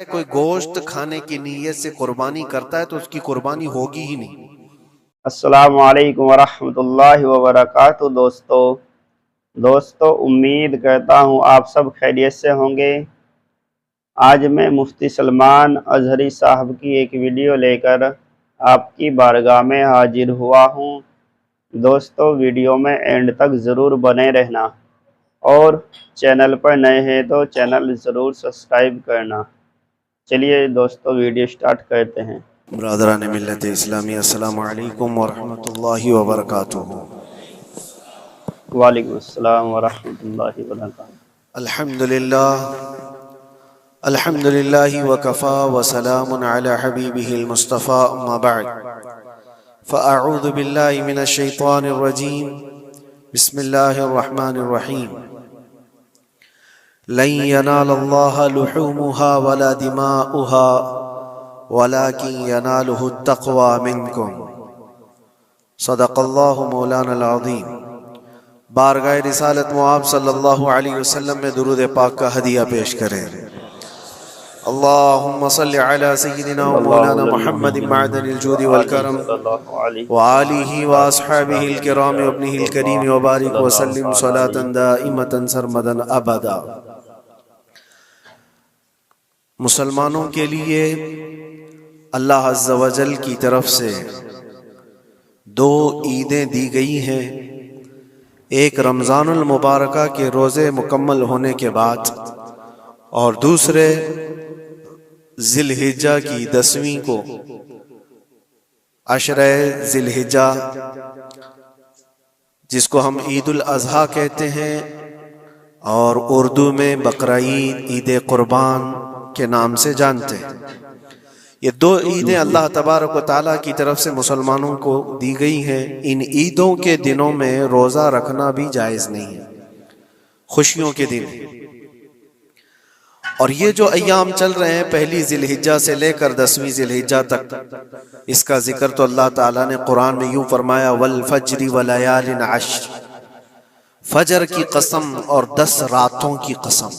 कोई गोश्त खाने की नीयत से कुर्बानी करता है तो उसकी कुर्बानी होगी ही नहीं। अस्सलामु अलैकुम वरहमतुल्लाहि वबरकातुहू। दोस्तों उम्मीद करता हूँ आप सब खैरियत से होंगे। आज मैं मुफ्ती सलमान अजहरी साहब की एक वीडियो लेकर आपकी बारगाह में हाजिर हुआ हूँ। दोस्तों वीडियो में एंड तक ज़रूर बने रहना और चैनल पर नए हैं तो चैनल ज़रूर सब्सक्राइब करना। चलिए दोस्तों वीडियो स्टार्ट करते हैं। ब्रदरान मिल्लत इस्लामी, अस्सलामु अलैकुम वरहमतुल्लाहि वबरकातुहू। वालेकुम अस्सलाम वरहमतुल्लाहि वबरकातुहू। अल्हम्दुलिल्लाह अल्हम्दुलिल्लाहि वकफ़ा व सलामुन अला हबीबिहिल मुस्तफ़ा, अम्मा बअद, फ़अऊज़ु बिल्लाहि मिनश शैतानिर रजीम, बिस्मिल्लाहिर रहमानिर रहीम। लन यनालल्लाह लुहूमुहा वला दिमाउहा वलाकिन यनालुहु तक़वा मिनकुम। सदक़ल्लाहु मौलाना अज़ीम। बारगाह रिसालत मुआब सल्लल्लाहु अलैहि वसल्लम में दुरूद पाक का हदिया पेश करें। अल्लाहुम्मा सल्लि अला सय्यिदिना व मौलाना मुहम्मदिन मअदनिल जूदि वल करम व आलिहि व अस्हाबिहिल किराम व इब्निहिल करीम व बारिक व सल्लिम सलातन दाइमतन सरमदन अबदा। मुसलमानों के लिए अल्लाह अज़्ज़ा व जल की तरफ से दो ईदें दी गई हैं। एक रमज़ानुल मुबारका के रोज़े मुकम्मल होने के बाद और दूसरे ज़िलहिज्जा की 10वीं को अशरे ज़िलहिज्जा, जिसको हम ईदुल अज़हा कहते हैं और उर्दू में बकरा ईद, ईद कुर्बान के नाम से जानते हैं। ये दो ईदें अल्लाह तबारक व तआला की तरफ से मुसलमानों को दी गई हैं। इन ईदों के दिनों में रोज़ा रखना भी जायज़ नहीं है, खुशियों के दिन। और ये जो अय्याम चल रहे हैं पहली ज़िलहिज्जा से लेकर 10वीं ज़िलहिज्जा तक, इसका जिक्र तो अल्लाह ताला ने कुरान में यूं फरमाया, वल फज्रि व लयालिन अश्र, फजर की कसम और 10 रातों की कसम।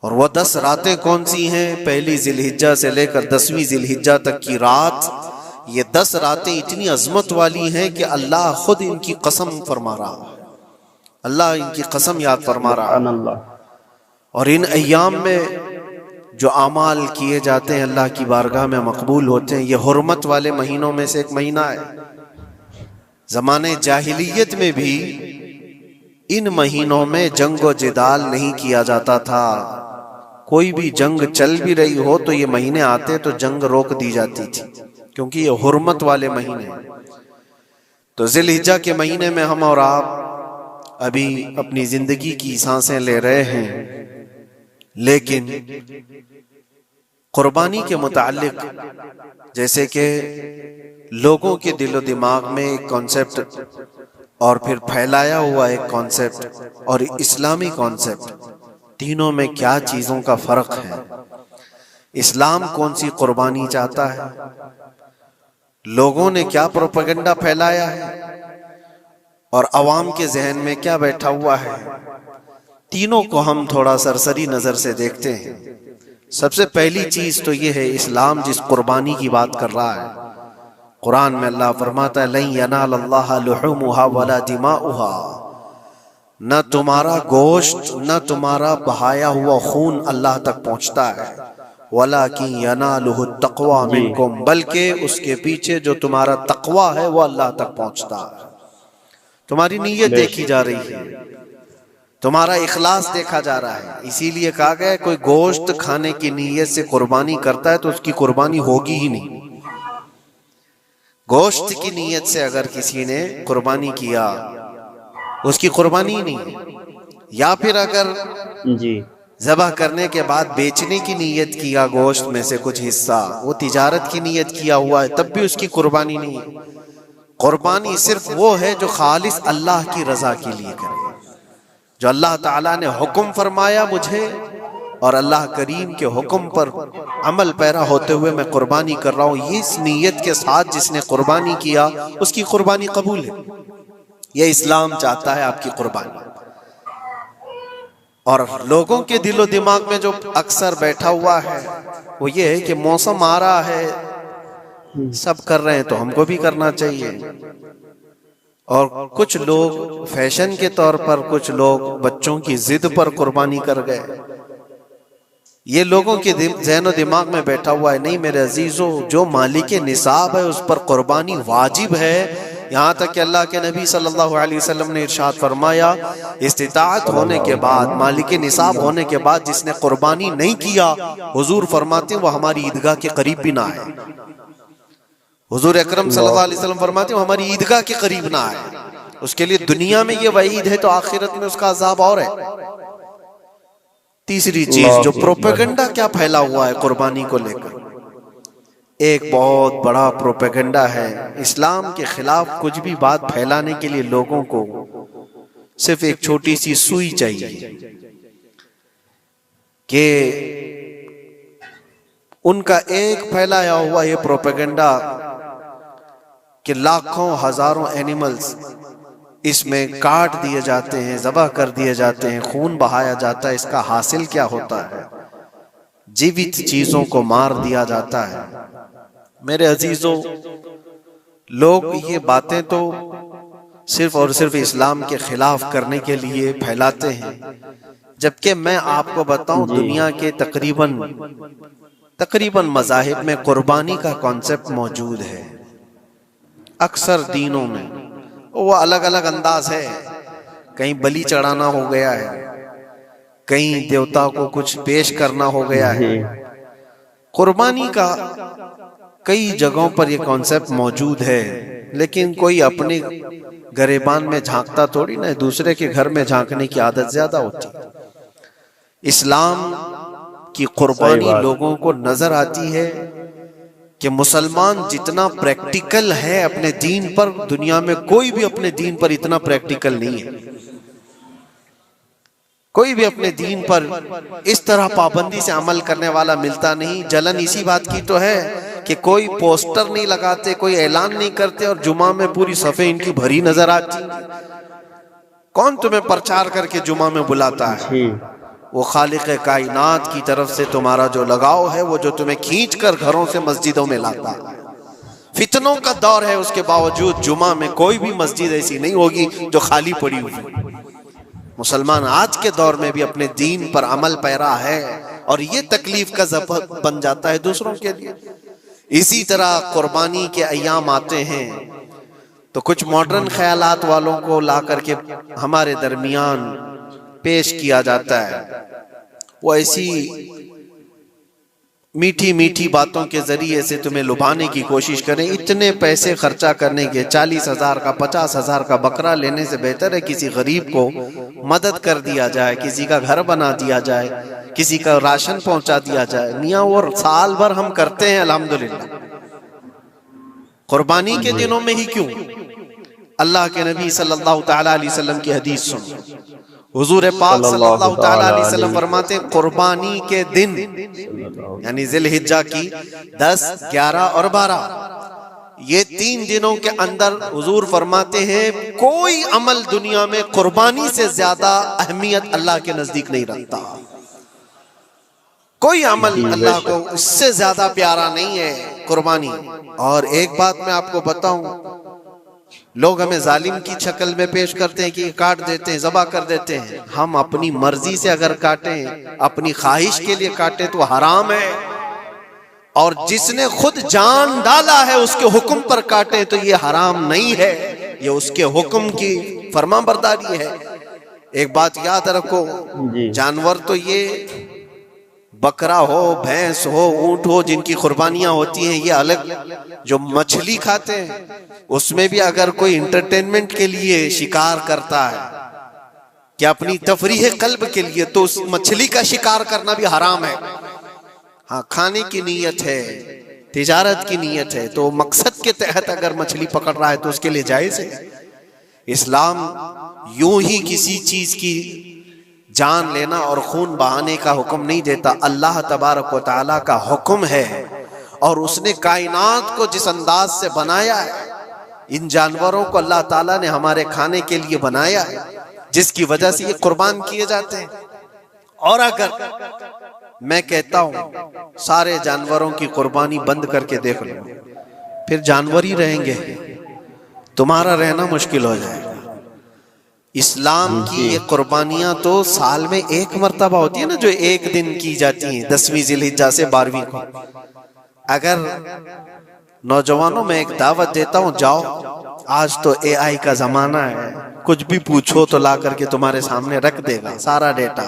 और वह 10 रातें कौन सी हैं? पहली ज़िलहिज्जा से लेकर 10वीं ज़िलहिज्जा तक की रात। ये 10 रातें इतनी अजमत वाली हैं कि अल्लाह खुद इनकी कसम फरमा रहा है, अल्लाह इनकी कसम याद फरमा रहा है। और इन अय्याम में जो आमाल किए जाते हैं अल्लाह की बारगाह में मकबूल होते हैं। ये हुर्मत वाले महीनों में से एक महीना है। ज़माने जाहिलियत में भी इन महीनों में जंग व जिदाल नहीं किया जाता था। कोई भी जंग चल भी रही हो तो ये महीने आते तो जंग रोक दी जाती थी, क्योंकि ये हुर्मत वाले महीने हैं। तो ज़िलहिज्जा के महीने में हम और आप अभी अपनी जिंदगी की सांसें ले रहे हैं, लेकिन कुर्बानी के मुताल्लिक जैसे कि लोगों के दिलो दिमाग में एक कॉन्सेप्ट और फिर फैलाया हुआ एक कॉन्सेप्ट और इस्लामी कॉन्सेप्ट, तीनों में क्या चीजों का फर्क है, इस्लाम कौन सी कुर्बानी चाहता है, लोगों ने क्या प्रोपेगेंडा फैलाया है और अवाम के जहन में क्या बैठा हुआ है, तीनों को हम थोड़ा सरसरी नजर से देखते हैं। सबसे पहली चीज तो ये है, इस्लाम जिस कुर्बानी की बात कर रहा है, कुरान में अल्लाह फरमाता है, लन यनालल्लाह लुहूमुहा वला दिमाउहा, न तुम्हारा गोश्त न तुम्हारा बहाया हुआ खून अल्लाह तक पहुंचता है, वलाकिन यनालुहु तक़वा मिनकुम, बल्कि उसके पीछे जो तुम्हारा तक़वा है वो अल्लाह तक पहुंचता है। तुम्हारी नीयत देखी जा रही है, तुम्हारा इखलास देखा जा रहा है। इसीलिए कहा गया कोई गोश्त खाने की नीयत से कुर्बानी करता है तो उसकी कुर्बानी होगी ही नहीं। गोश्त की नीयत से अगर किसी ने कुर्बानी किया उसकी कुर्बानी नहीं है। या फिर अगर ज़बह करने के बाद बेचने की नीयत किया गोश्त में से कुछ हिस्सा, वो तिजारत की नीयत किया हुआ है, तब भी उसकी कुर्बानी नहीं है। कुर्बानी सिर्फ वो है जो खालिस अल्लाह की रजा के लिए करे, जो अल्लाह ताला ने हुक्म फरमाया मुझे और अल्लाह करीम के हुक्म पर अमल पैरा होते हुए मैं कुर्बानी कर रहा हूँ, इस नीयत के साथ जिसने कुर्बानी किया उसकी कुर्बानी कबूल है। यह इस्लाम चाहता है आपकी कुर्बानी। और लोगों के दिलो दिमाग में जो अक्सर बैठा हुआ है वो ये है कि मौसम आ रहा है, सब कर रहे हैं तो हमको भी करना चाहिए। और कुछ लोग फैशन के तौर पर, कुछ लोग बच्चों की जिद पर कुर्बानी कर गए। ये लोगों के ज़हन और दिमाग में बैठा हुआ है। नहीं मेरे अजीजों, जो मालिक निसाब है उस पर कुर्बानी वाजिब है। यहाँ तक कि अल्लाह के नबी सल्लल्लाहु अलैहि वसल्लम ने इरशाद फरमाया, इस्तिताअत होने के बाद, मालिक निसाब होने के बाद जिसने कुर्बानी नहीं किया, हुजूर फरमाते वो हमारी ईदगाह के करीब भी ना आए। हुजूर अकरम सल्लल्लाहु अलैहि वसल्लम फरमाते वो हमारी ईदगाह के करीब ना आए। उसके लिए दुनिया में ये वईद है तो आखिरत में उसका अजाब और है। तीसरी चीज, जो प्रोपेगेंडा क्या फैला हुआ है कुर्बानी को लेकर, एक बहुत बड़ा प्रोपेगेंडा है। इस्लाम के खिलाफ कुछ भी बात फैलाने के लिए लोगों को सिर्फ एक छोटी सी सुई चाहिए कि उनका एक फैलाया हुआ ये प्रोपेगेंडा कि लाखों हजारों एनिमल्स इसमें काट दिए जाते हैं, ज़बह कर दिए जाते हैं, खून बहाया जाता है। इसका हासिल क्या होता है? जीवित चीजों को मार दिया जाता है। मेरे अजीजों, लोग ये बातें तो सिर्फ और सिर्फ इस्लाम के खिलाफ करने के लिए फैलाते हैं, जबकि मैं आपको बताऊं दुनिया के तकरीबन मज़ाहिब में कुर्बानी का कॉन्सेप्ट मौजूद है। अक्सर दीनों में वो अलग अलग अंदाज है। कहीं बलि चढ़ाना हो गया है, कहीं देवता को कुछ पेश करना हो गया है। कुर्बानी का कई जगहों पर ये कॉन्सेप्ट मौजूद है, लेकिन कोई अपने गरेबान में झांकता थोड़ी ना, दूसरे के घर में झांकने की आदत ज्यादा होती है। इस्लाम की कुर्बानी लोगों को नजर आती है कि मुसलमान जितना प्रैक्टिकल है अपने दीन पर, दुनिया में कोई भी अपने दीन पर इतना प्रैक्टिकल नहीं है। कोई भी अपने दीन पर इस तरह पाबंदी से अमल करने वाला मिलता नहीं। जलन इसी बात की तो है कि कोई पोस्टर नहीं लगाते, कोई ऐलान नहीं करते, और जुमा में पूरी सफ़े इनकी भरी नजर आती। कौन तुम्हें प्रचार करके जुमा में बुलाता है? वो खालिक कायनात की तरफ से तुम्हारा जो लगाव है, वो जो तुम्हें खींच कर घरों से मस्जिदों में लाता है। फितनों का दौर है, उसके बावजूद जुमा में कोई भी मस्जिद ऐसी नहीं होगी जो खाली पड़ी हुई। मुसलमान आज के दौर में भी अपने दीन पर अमल पैरा है, और ये तकलीफ का सबब बन जाता है दूसरों के लिए। इसी तरह कुर्बानी के अय्याम आते हैं तो कुछ मॉडर्न ख्यालात वालों को ला करके हमारे दरमियान पेश किया जाता है। वो ऐसी मीठी मीठी बातों के जरिए से तुम्हें लुभाने की कोशिश करें। इतने पैसे खर्चा करने के, 40,000 का 50,000 का बकरा लेने से बेहतर है किसी गरीब को मदद कर दिया जाए, किसी का घर बना दिया जाए, किसी का राशन पहुंचा दिया जाए। मियाँ वो साल भर हम करते हैं अल्हम्दुलिल्लाह, कुर्बानी के दिनों में ही क्यों? अल्लाह के नबी सल्लल्लाहु तआला अलैहि वसल्लम की हदीस सुन। हुजूर पाक सल्लल्लाहु तआला अलैहि वसल्लम फरमाते हैं, कुर्बानी के दिन यानी ज़िलहिज्जा की 10, 11 और 12, ये 3 दिनों के अंदर हुजूर फरमाते हैं कोई अमल दुनिया में कुर्बानी से ज्यादा अहमियत अल्लाह के नजदीक नहीं रखता। कोई अमल अल्लाह को इससे ज्यादा प्यारा नहीं है कुर्बानी। और एक बात मैं आपको बताऊं, लोग हमें जालिम की शक्ल में पेश करते हैं कि काट देते हैं, ज़बह कर देते हैं। हम अपनी मर्जी से अगर काटें, अपनी ख्वाहिश के लिए काटें तो हराम है, और जिसने खुद जान डाला है उसके हुक्म पर काटें तो ये हराम नहीं है, ये उसके हुक्म की फरमाबरदारी है। एक बात याद रखो, जानवर तो ये बकरा हो, भैंस हो, ऊंट हो, जिनकी कुर्बानियां होती हैं ये अलग। जो मछली खाते हैं उसमें भी अगर कोई इंटरटेनमेंट के लिए शिकार करता है कि अपनी तफरीह कल्ब के लिए, तो उस मछली का शिकार करना भी हराम है। हाँ, खाने की नीयत है, तिजारत की नीयत है, तो मकसद के तहत अगर मछली पकड़ रहा है तो उसके लिए जायज है। इस्लाम यूं ही किसी चीज की जान लेना और खून बहाने का हुक्म नहीं देता। अल्लाह तबारक व तआला का हुक्म है, और उसने कायनात को जिस अंदाज से बनाया है, इन जानवरों को अल्लाह ताला ने हमारे खाने के लिए बनाया है, जिसकी वजह से ये कुर्बान किए जाते हैं। और अगर मैं कहता हूं सारे जानवरों की कुर्बानी बंद करके देख लो, फिर जानवर ही रहेंगे, तुम्हारा रहना मुश्किल हो जाएगा। इस्लाम की ये कुर्बानियां तो साल में एक मर्तबा होती है ना, जो एक दिन की जाती है 10वीं जिलहिज्जा से 12वीं को। अगर नौजवानों में एक दावत देता हूं, जाओ आज तो AI का जमाना है, कुछ भी पूछो तो ला करके तुम्हारे सामने रख देगा सारा डेटा।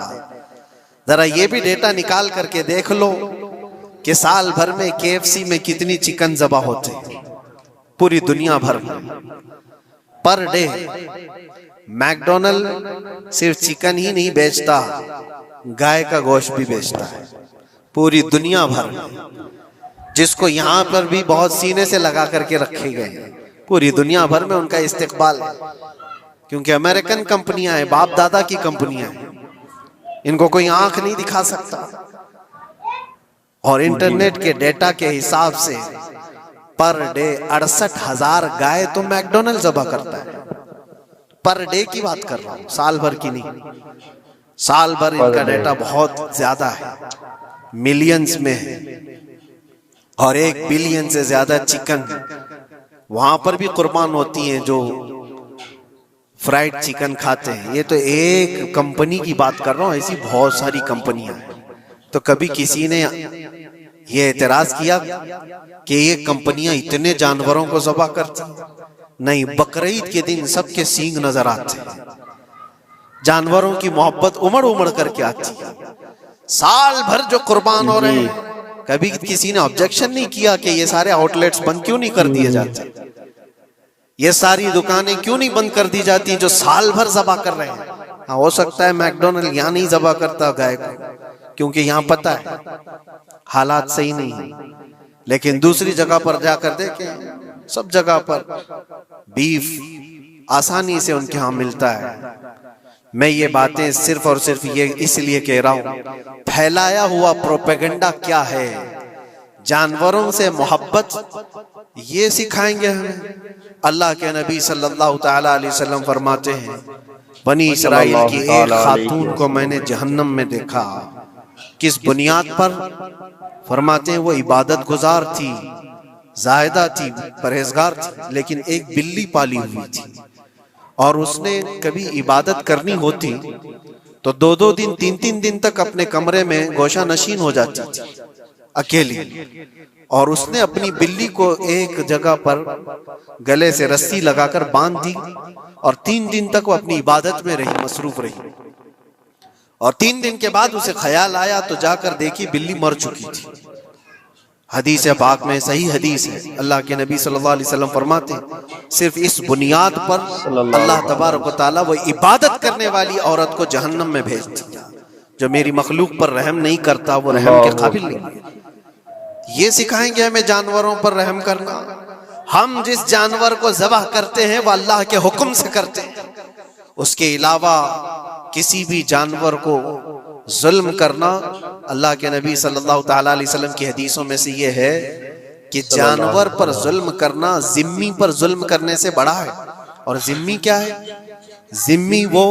जरा ये भी डेटा निकाल करके देख लो कि साल भर में KFC में कितनी चिकन ज़बा होते हैं पूरी दुनिया भर में पर डे। मैकडोनल्ड सिर्फ चिकन ही नहीं बेचता, गाय का गोश्त भी बेचता है पूरी दुनिया भर में, जिसको यहाँ पर भी बहुत सीने से लगा करके रखे गए हैं। पूरी दुनिया भर में उनका इस्तेकबाल है, क्योंकि अमेरिकन कंपनियां हैं, बाप दादा की कंपनियां हैं, इनको कोई आंख नहीं दिखा सकता। और इंटरनेट के डेटा के हिसाब से पर डे 68,000 गाय तो मैकडोनल्ड ज़बह करता है। पर डे की बात कर रहा हूं, साल भर की नहीं। साल भर इनका डेटा बहुत ज्यादा है, मिलियंस में है, और 1 बिलियन से ज्यादा चिकन वहां पर भी कुर्बान होती हैं जो फ्राइड चिकन खाते हैं। ये तो एक कंपनी की बात कर रहा हूं, ऐसी बहुत सारी कंपनियां हैं। तो कभी किसी ने ये एतराज किया कि ये कंपनियां इतने जानवरों को ज़बह करती? नहीं, बकरीद के दिन सबके सींग नजर आते हैं, जानवरों की मोहब्बत उमड़ उमड़ करके आती है। साल भर जो कुर्बान हो रहे हैं, कभी किसी ने ऑब्जेक्शन नहीं किया कि ये सारे आउटलेट्स बंद क्यों नहीं कर दिए जाते, ये सारी दुकानें क्यों नहीं बंद कर दी जाती जो साल भर ज़बह कर रहे हैं। हाँ, हो सकता है मैकडोनल्ड यहाँ नहीं ज़बह करता गाय को, क्योंकि यहाँ पता है हालात सही नहीं है, लेकिन दूसरी जगह पर जाकर देखें, सब जगह पर बीफ आसानी से उनके यहाँ मिलता है। मैं ये बातें सिर्फ और सिर्फ ये इसलिए कह रहा हूँ, फैलाया हुआ प्रोपेगेंडा क्या है, जानवरों से मोहब्बत ये सिखाएंगे हमें। अल्लाह के नबी सल्लल्लाहु ताला अलैहि वसल्लम फरमाते हैं, बनी इसराइल की एक खातून को मैंने जहन्नम में देखा। किस बुनियाद पर? फरमाते हैं वो इबादत गुजार थी, जाहिदा थी, परहेजगार थी, लेकिन एक बिल्ली पाली हुई थी, और उसने कभी इबादत करनी होती तो 2-2 दिन 3-3 दिन तक अपने कमरे में गोशा नशीन हो जाती थी अकेली, और उसने अपनी बिल्ली को एक जगह पर गले से रस्सी लगाकर बांध दी, और 3 दिन तक वो अपनी इबादत में रही, मसरूफ रही। और 3 दिन के बाद उसे ख्याल आया तो जाकर देखी बिल्ली मर चुकी थी। हदीस पाक में, सही हदीस है, अल्लाह के नबी सल्लल्लाहु अलैहि वसल्लम फरमाते हैं, सिर्फ इस बुनियाद पर अल्लाह तबारक व तआला वो इबादत करने वाली औरत को जहन्नम में भेज दिया। जो मेरी मखलूक पर रहम नहीं करता वो रहम के काबिल नहीं है। ये सिखाएंगे हमें जानवरों पर रहम करना। हम जिस जानवर को ज़बह करते हैं वो अल्लाह के हुक्म से करते हैं, उसके अलावा किसी भी जानवर को जुल्म करना, अल्लाह के नबी सल्लल्लाहु ताला अलैहि वसल्लम की हदीसों में से ये है कि जानवर पर जुल्म करना जिम्मी पर जुल्म करने से बड़ा है। और जिम्मी क्या है? जिम्मी वो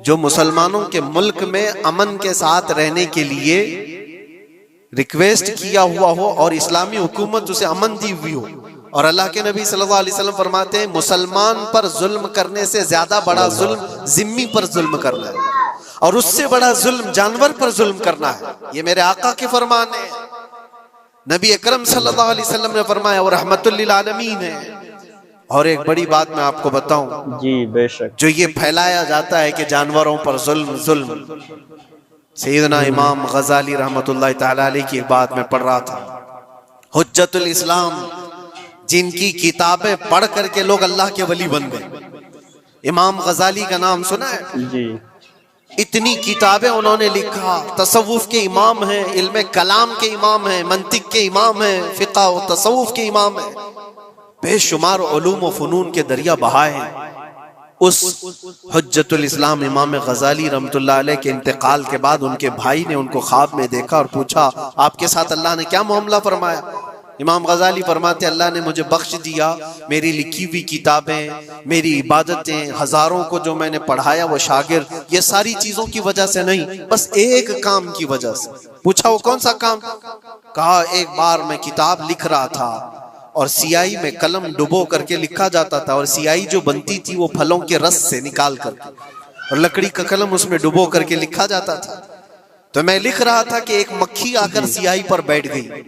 जो मुसलमानों के मुल्क में अमन के साथ रहने के लिए रिक्वेस्ट किया हुआ हो और इस्लामी हुकूमत उसे अमन दी हुई हो। और अल्लाह के नबी सल्लल्लाहु अलैहि वसल्लम फरमाते हैं, मुसलमान पर जुल्म करने से ज्यादा बड़ा जुल्म जिम्मी पर जुल्म करना है, और उससे बड़ा जुल्म जानवर पर जुल्म करना है। ये मेरे आका के फरमान है। नबी अकरम सल्लल्लाहु अलैहि वसल्लम ने फरमाया वो रहमतुल लिल आलमीन है। और एक बड़ी बात मैं आपको बताऊं, जी बेशक, जो ये फैलाया जाता है कि जानवरों पर जुल्म जुल्म, सैयदना इमाम गजाली रहमतुल्लाहि तआला अलैहि की एक बात मैं पढ़ रहा था, हुज्जतुल इस्लाम, जिनकी किताबें पढ़ करके लोग अल्लाह के वली बन गए। इमाम गजाली का नाम सुना है जी? इतनी किताबें उन्होंने लिखा, तसव्वुफ के इमाम हैं, इल्म कलाम के इमाम हैं, मंतिक के इमाम हैं, फिक़ह और तसव्वुफ के इमाम हैं, बेशुमार उलूम व फ़ुनून के दरिया बहाए हैं। उस हुज्जतुल इस्लाम इमाम गजाली रहमतुल्लाह अलैह के इंतकाल के बाद उनके भाई ने उनको ख्वाब में देखा और पूछा, आपके साथ अल्लाह ने क्या मामला फरमाया? इमाम गजाली फरमाते अल्लाह ने मुझे बख्श दिया, मेरी लिखी हुई किताबें, मेरी इबादतें, हजारों को जो मैंने पढ़ाया वो शागिर्द, ये सारी चीजों की वजह से नहीं, बस एक काम की वजह से। पूछा वो कौन सा काम? कहा एक बार मैं किताब लिख रहा था और सियाही में कलम डुबो करके लिखा जाता था, और सियाही जो बनती थी वो फलों के रस से निकाल करके, और लकड़ी का कलम उसमें डुबो करके लिखा जाता था। तो मैं लिख रहा था कि एक मक्खी आकर सियाही पर बैठ गई।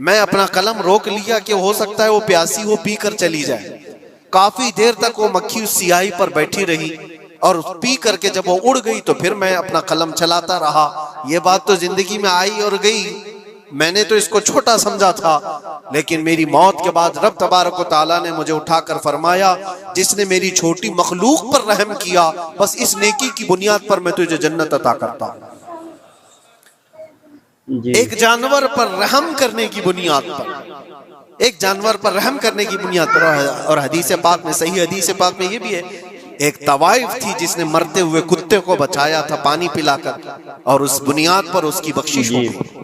मैं अपना कलम रोक लिया कि हो सकता है वो प्यासी हो, पी कर चली जाए। काफी देर तक वो मक्खी उस सियाही पर बैठी रही, और पी करके जब वो उड़ गई तो फिर मैं अपना कलम चलाता रहा। ये बात तो जिंदगी में आई और गई, मैंने तो इसको छोटा समझा था, लेकिन मेरी मौत के बाद रब तबारक व तआला ने मुझे उठाकर फरमाया, जिसने मेरी छोटी मखलूक पर रहम किया, बस इस नेकी की बुनियाद पर मैं तुझे जन्नत अता करता हूं। एक जानवर पर रहम करने की बुनियाद पर, एक जानवर पर रहम करने की बुनियाद पर। और हदीस पाक में, सही हदीस पाक में ये भी है, एक तवाइफ थी जिसने मरते हुए कुत्ते को बचाया था पानी पिलाकर, और उस बुनियाद पर उसकी बख्शिश हो गई।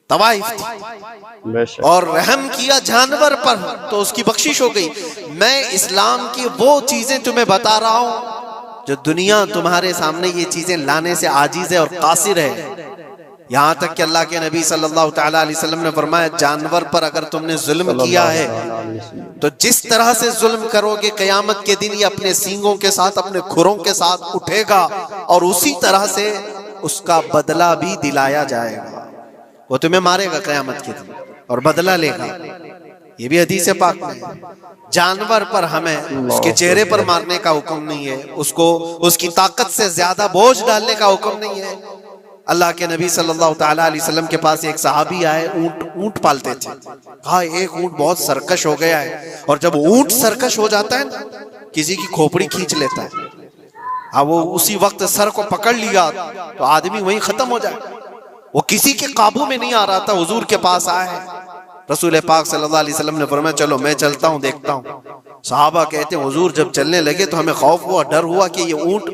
तवाइफ थी और रहम किया जानवर पर तो उसकी बख्शिश हो गई। मैं इस्लाम की वो चीजें तुम्हें बता रहा हूं जो दुनिया तुम्हारे सामने ये चीजें लाने से आजीज है और कासिर है। यहां तक कि अल्लाह के नबी सल्लल्लाहु तआला अलैहि वसल्लम ने फरमाया, जानवर पर अगर तुमने जुल्म किया है तो जिस तरह से जुल्म करोगे क़यामत के दिन ये अपने सींगों के साथ, अपने खुरों के साथ उठेगा, और उसी तरह से उसका बदला भी दिलाया जाएगा। वो तुम्हें मारेगा क़यामत के दिन और बदला लेगा। ये भी हदीस पाक में। जानवर पर हमें उसके चेहरे पर मारने का हुक्म नहीं है, उसको उसकी ताकत से ज्यादा बोझ डालने का हुक्म नहीं है। अल्लाह के नबी सल्लल्लाहु तआला अलैहि वसल्लम के पास एक सहाबी आए, ऊंट पालते थे। कहा एक ऊंट बहुत सरकश हो गया है, और जब ऊंट सरकश हो जाता है ना, किसी की खोपड़ी खींच लेता है। अब वो उसी वक्त सर को पकड़ लिया तो आदमी वहीं खत्म हो जाए। वो किसी के काबू में नहीं आ रहा था, हुजूर के पास आया है। रसूल पाक सल्लल्लाहु अलैहि वसल्लम ने फरमाया, चलो मैं चलता हूँ, देखता हूँ। सहाबा कहते हैं हुजूर जब चलने लगे तो हमें खौफ हुआ, डर हुआ कि ये ऊंट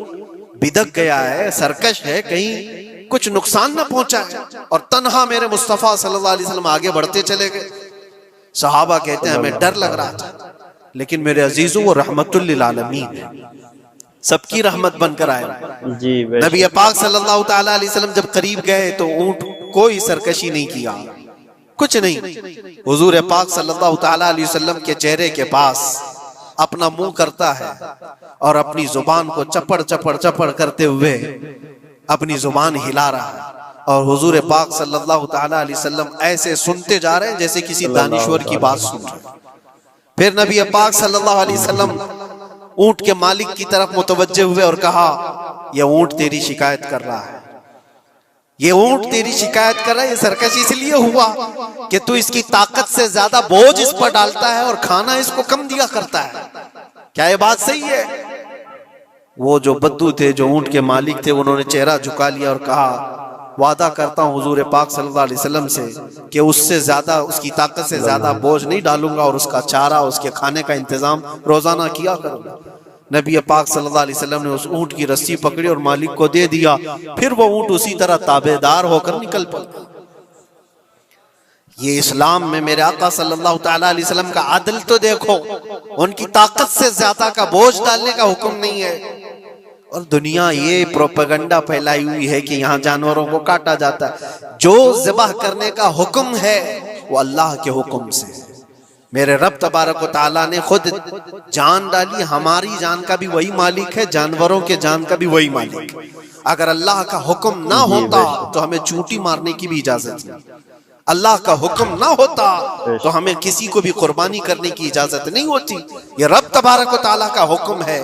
बिदक गया है, सरकश है, कहीं कुछ नुकसान न पहुंचाए। और तन्हा मेरे मुस्तफा सल्लल्लाहु अलैहि वसल्लम आगे बढ़ते चले गए। सहाबा कहते हैं हमें डर लग रहा था, लेकिन मेरे अजीजों वो रहमतुल लिल आलमीन है, सबकी रहमत बनकर आए। नबी पाक सल्लल्लाहु तआला अलैहि वसल्लम जब करीब गए तो ऊंट कोई सरकशी नहीं किया, कुछ नहीं। हुजूर पाक सल्लल्लाहु तआला अलैहि वसल्लम के चेहरे के पास अपना मुंह करता है और अपनी जुबान को चपड़ चपड़ चपड़ करते हुए अपनी जुबान हिला रहा है, और हुजूर पाक सल्लल्लाहु तआला अलैहि वसल्लम ऐसे सुनते जा रहे हैं जैसे किसी दानिश्वर की बात सुन रहे। फिर नबी पाक सल्लल्लाहु अलैहि वसल्लम ऊंट के मालिक की तरफ मुतवज्जे हुए और कहा, यह ऊंट तेरी शिकायत कर रहा है, ये ऊंट तेरी शिकायत कर रहा है। ये सरकश इसलिए हुआ कि तू इसकी ताकत से ज्यादा बोझ इस पर डालता है और खाना इसको कम दिया करता है। क्या ये बात सही है? वो जो बद्दू थे, जो ऊंट के मालिक थे, उन्होंने चेहरा झुका लिया और कहा, वादा करता हूं हुजूर पाक सल्लल्लाहु अलैहि वसल्लम से कि उससे ज्यादा, उसकी ताकत से ज्यादा बोझ नहीं डालूंगा, और उसका चारा, उसके खाने का इंतजाम रोजाना किया करूंगा। नबी पाक सल्लल्लाहु अलैहि वसल्लम ने उस ऊंट की रस्सी पकड़ी और मालिक को दे दिया। फिर वो ऊंट उसी तरह ताबेदार होकर निकल पड़ा। ये इस्लाम में मेरे आका सल्लल्लाहु तआला अलैहि वसल्लम का अदल तो देखो, उनकी ताकत से ज्यादा का बोझ डालने का हुक्म नहीं है। और दुनिया ये प्रोपेगेंडा फैलाई हुई है कि यहाँ जानवरों को काटा जाता है। जो ज़िबाह करने का हुक्म है वो अल्लाह के हुक्म से। मेरे रब तबारक व तआला ने खुद जान डाली, हमारी जान का भी वही मालिक है, जानवरों के जान का भी वही मालिक। अगर अल्लाह का हुक्म ना होता तो हमें चूंटी मारने की भी इजाजत नहीं, अल्लाह का हुक्म ना होता तो हमें किसी को भी कुर्बानी करने की इजाजत नहीं होती। ये रब तबारक व तआला का हुक्म है,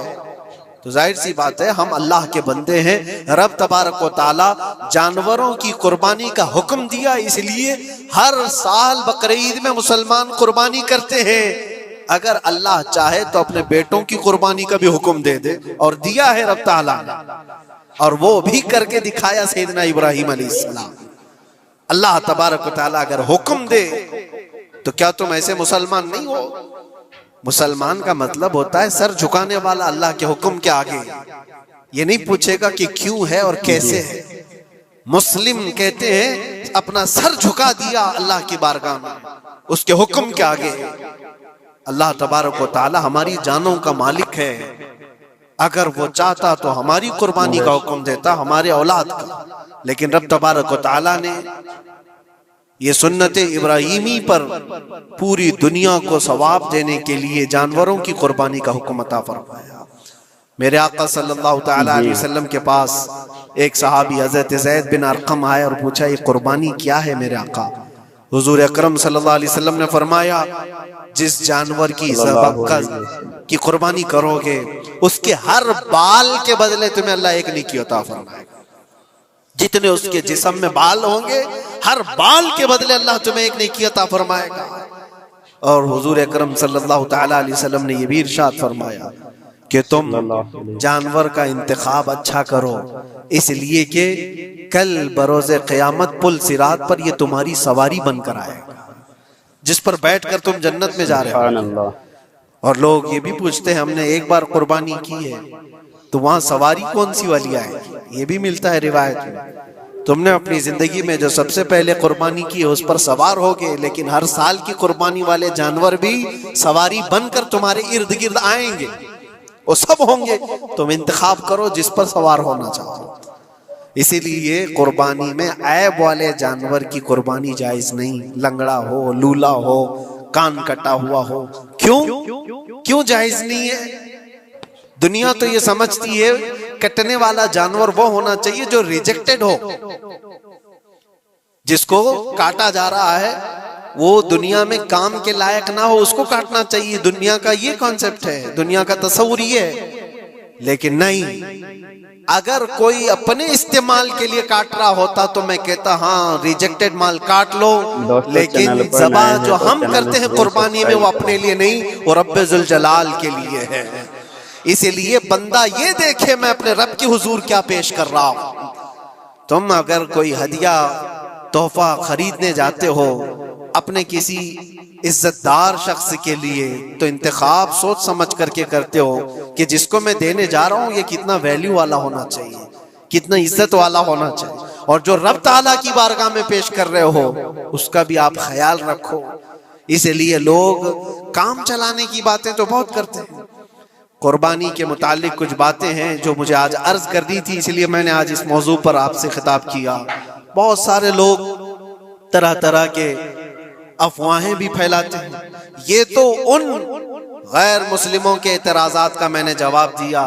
तो जाहिर सी बात है हम अल्लाह के बंदे हैं। रब तबारक व तआला जानवरों की कुर्बानी का हुक्म दिया, इसलिए हर साल बकरीद में मुसलमान कुर्बानी करते हैं। अगर अल्लाह चाहे तो अपने बेटों की कुर्बानी का भी हुक्म दे दे, और दिया है रब तआला ने, और वो भी करके दिखाया सैयदना इब्राहिम अलैहिस्सलाम। अल्लाह तबारक व तआला अगर हुक्म दे तो क्या तुम ऐसे मुसलमान नहीं हो? मुसलमान का मतलब होता है सर झुकाने वाला अल्लाह के हुक्म के आगे। ये नहीं पूछेगा कि क्यों है और कैसे है। मुस्लिम कहते हैं अपना सर झुका दिया अल्लाह की बारगाह में, उसके हुक्म के आगे। अल्लाह तबारक व तआला हमारी जानों का मालिक है, अगर वो चाहता तो हमारी कुर्बानी का हुक्म देता, हमारे औलाद का। लेकिन रब तबारक व तआला ने ये सुन्नत इब्राहीमी पर पूरी दुनिया को सवाब देने के लिए जानवरों की कुर्बानी का हुक्म अता फरमाया। मेरे आका सल्लल्लाहु तआला अलैहि वसल्लम के पास एक सहाबी हजरत ज़ैद बिन अरकम आया और पूछा, ये कुर्बानी क्या है मेरे आका? हुजूर अकरम सल्लल्लाहु अलैहि वसल्लम ने फरमाया, जिस जानवर की कुर्बानी करोगे उसके हर बाल के बदले तुम्हें अल्लाह एक नेकी अता फरमाएगा। जितने उसके जिस्म में बाल होंगे, हर बाल के बदले अल्लाह तुम्हें एक नेकी अता फरमाएगा। और हुजूर अकरम सल्लल्लाहु तआला अलैहि वसल्लम ने यह भी इरशाद फरमाया कि तुम जानवर का इंतखाब अच्छा करो, इसलिए कि कल बरोज़े क़यामत पुल सिरात पर ये तुम्हारी सवारी बनकर आएगा, जिस पर बैठकर तुम जन्नत में जा रहे हो। और लोग ये भी पूछते हैं, हमने एक बार कुर्बानी की है तो वहां सवारी कौन सी वाली आएगी? ये भी मिलता है रिवायत में। तुमने अपनी जिंदगी में जो सबसे पहले कुर्बानी की है उस पर सवार होगे, लेकिन हर साल की कुर्बानी वाले जानवर भी सवारी बनकर तुम्हारे इर्द गिर्द आएंगे, वो सब होंगे। तुम इंतखाब करो जिस पर सवार होना चाहो। इसीलिए कुर्बानी में ऐब वाले जानवर की कुर्बानी जायज नहीं, लंगड़ा हो, लूला हो, कान कटा हुआ हो। क्यों जायज नहीं है? दुनिया तो ये समझती है कटने वाला जानवर वो होना चाहिए जो रिजेक्टेड हो, जिसको काटा जा रहा है वो दुनिया में काम के लायक ना हो, उसको काटना चाहिए। दुनिया का ये कॉन्सेप्ट है, दुनिया का तस्वुर ये है। लेकिन नहीं, अगर कोई अपने इस्तेमाल के लिए काट रहा होता तो मैं कहता हाँ रिजेक्टेड माल काट लो, लेकिन ज़बा जो हम करते हैं कुर्बानी में वो अपने लिए नहीं, वो रब्बे जुल जलाल के लिए है। इसीलिए बंदा ये देखे मैं अपने रब की हुजूर क्या पेश कर रहा हूं। तुम अगर कोई हदिया तोहफा खरीदने जाते हो अपने किसी इज्जतदार शख्स के लिए, तो इंतखाब सोच समझ करके करते हो कि जिसको मैं देने जा रहा हूं ये कितना वैल्यू वाला होना चाहिए, कितना इज्जत वाला होना चाहिए। और जो रब ताला की बारगाह में पेश कर रहे हो उसका भी आप ख्याल रखो। इसलिए लोग काम चलाने की बातें तो बहुत करते हैं। कुर्बानी के मुतालिक कुछ बातें हैं जो मुझे आज अर्ज करनी थी, इसलिए मैंने आज इस मौजू पर आपसे खिताब किया। बहुत सारे लोग तरह तरह के अफवाहें भी फैलाते हैं। ये तो उन गैर मुस्लिमों के एतराज़ात का मैंने जवाब दिया।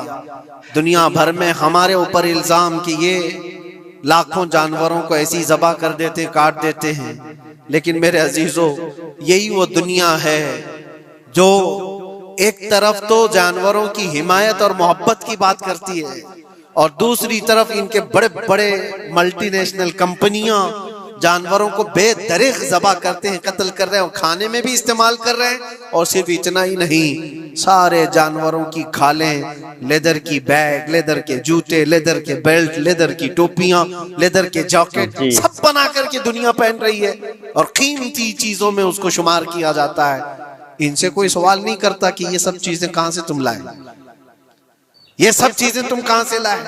दुनिया भर में हमारे ऊपर इल्ज़ाम कि ये लाखों जानवरों को ऐसी ज़बा कर देते, काट देते हैं। लेकिन मेरे अजीजों, यही वो दुनिया है जो एक तरफ तो जानवरों की हिमायत और मोहब्बत की बात करती है और दूसरी तरफ इनके बड़े बड़े मल्टीनेशनल कंपनियां जानवरों को बेदरीग ज़बा करते हैं, कत्ल कर रहे हैं और खाने में भी इस्तेमाल कर रहे हैं। और सिर्फ इतना ही नहीं, सारे जानवरों की खालें, लेदर की बैग, लेदर के जूते, लेदर के बेल्ट, लेदर की टोपियां, लेदर के जैकेट सब बना करके दुनिया पहन रही है और कीमती चीजों में उसको शुमार किया जाता है। इनसे कोई सवाल नहीं करता कि ये सब चीजें कहां से तुम लाए, ये सब चीजें तुम कहां से लाए?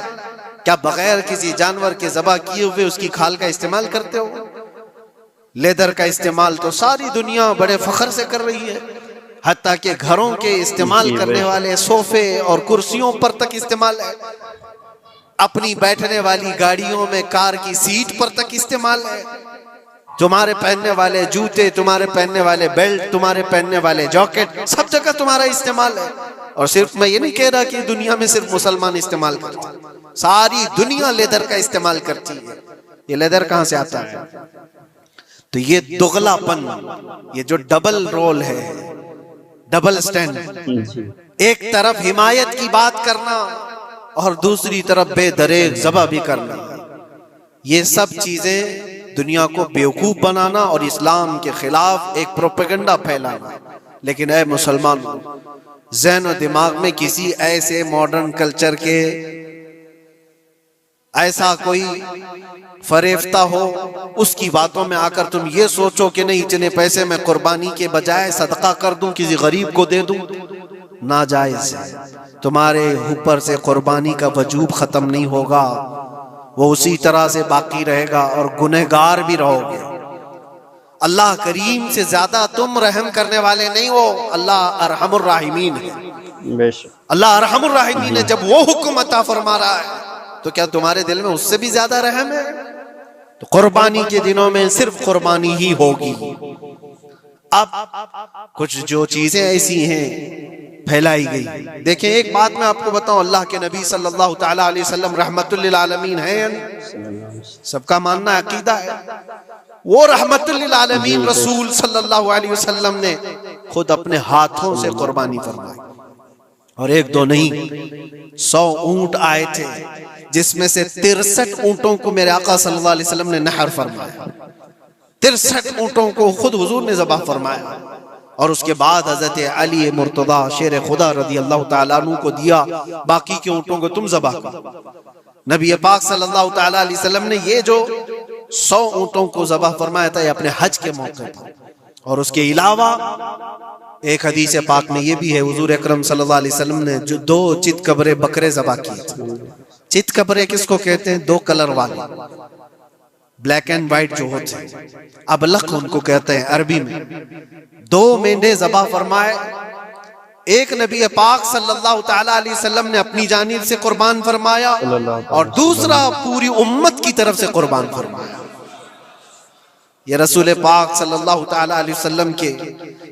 क्या बगैर किसी जानवर के ज़बा किए हुए उसकी खाल का इस्तेमाल करते हो? लेदर का इस्तेमाल तो सारी दुनिया बड़े फख्र से कर रही है, हत्ता कि घरों के इस्तेमाल करने वाले सोफे और कुर्सियों पर तक इस्तेमाल है, अपनी बैठने वाली गाड़ियों में कार की सीट पर तक इस्तेमाल है। तुम्हारे पहनने वाले जूते, तुम्हारे पहनने वाले बेल्ट, तुम्हारे पहनने वाले जैकेट, सब जगह तुम्हारा इस्तेमाल है। और सिर्फ मैं ये नहीं कह रहा कि दुनिया में सिर्फ मुसलमान इस्तेमाल करते हैं, सारी दुनिया लेदर का इस्तेमाल करती है। ये लेदर कहां से आता है? तो ये दुगलापन, ये जो डबल रोल है, डबल स्टैंड, एक तरफ हिमायत की बात करना और दूसरी तरफ बेदरेग ज़बा भी करना, ये सब चीजें दुनिया को बेवकूफ बनाना और इस्लाम के खिलाफ एक प्रोपेगेंडा फैलाना। लेकिन ऐ मुसलमान, ज़हन और दिमाग में किसी ऐसे मॉडर्न कल्चर के ऐसा कोई फरेफ्ता हो, उसकी बातों में आकर तुम ये सोचो कि नहीं इतने पैसे मैं कुर्बानी के बजाय सदका कर दूं, किसी गरीब को दे दूं, नाजायज है। तुम्हारे ऊपर से कुर्बानी का वजूब खत्म नहीं होगा। वो उसी तरह से बाकी रहेगा और गुनहगार भी रहोगे। अल्लाह करीम से ज्यादा तुम रहम करने वाले नहीं हो, अल्लाह अरहमुर राहिमीन है। अल्लाह अरहमुर राहिमीन है। जब वो हुक्म अता फरमा रहा है तो क्या तुम्हारे दिल में उससे भी ज्यादा रहम है? तो कुर्बानी के दिनों में सिर्फ कुर्बानी ही होगी। अब कुछ जो चीजें ऐसी हैं फैलाई गई। देखें, एक बात मैं आपको बताऊं, अल्लाह के नबी सल्लल्लाहु ताला अलैहि वसल्लम रहमतुल लिल आलमीन हैं, सबका मानना अकीदा है। वो रहमतुल लिल आलमीन रसूल सल्लल्लाहु अलैहि वसल्लम ने खुद अपने हाथों से कुर्बानी फरमाई, और एक दो नहीं, 100 ऊंट आए थे, जिसमें से 63 ऊंटों को मेरे आका सल्लल्लाहु अलैहि वसल्लम ने नहर फरमाया। 63 ऊंटों को खुद हुजूर ने ज़बह फरमाया, और उसके बाद हजरत अली मुर्तदा शेर खुदा रदी अल्लाह ताला अन्हु को दिया, बाकी के ऊंटों को तुम ज़बह करो। नबी पाक सल्लल्लाहु ताला अलैहि वसल्लम ने ये जो 100 ऊंटों को ज़बह फरमाया था, ये अपने हज के मौके था। और उसके अलावा एक हदीस पाक में ये भी है, हुजूर अकरम सल्लल्लाहु अलैहि वसल्लम ने जो 2 चितकबरे बकरे ज़बह किए थे। चितकबरे किसको कहते हैं? 2 कलर वाले, ब्लैक एंड व्हाइट जो होते हैं, अबलख उनको कहते हैं अरबी में। 2 मेंढे ज़बह फरमाए। एक नबी पाक सल्लल्लाहु ताला अलैहि वसल्लम ने अपनी जानिब से कुर्बान फरमाया, और दूसरा पूरी उम्मत की तरफ से कुर्बान फरमाया। ये रसूल पाक सल्लल्लाहु ताला अलैहि वसल्लम के,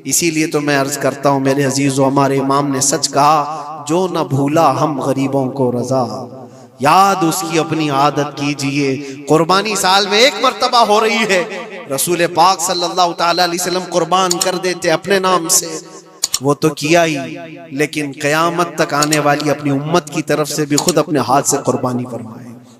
इसीलिए तो मैं अर्ज करता हूँ मेरे अजीजों, हमारे इमाम ने सच कहा, जो न भूला हम गरीबों को रजा, याद उसकी अपनी आदत कीजिए। कुर्बानी साल में 1 मर्तबा हो रही है, रसूल पाक सल्लल्लाहु ताला अलैहि वसल्लम कुर्बान कर देते अपने नाम से, वो तो किया ही, लेकिन क़यामत तक आने वाली अपनी उम्मत की तरफ से भी खुद अपने हाथ से कुर्बानी फरमाए।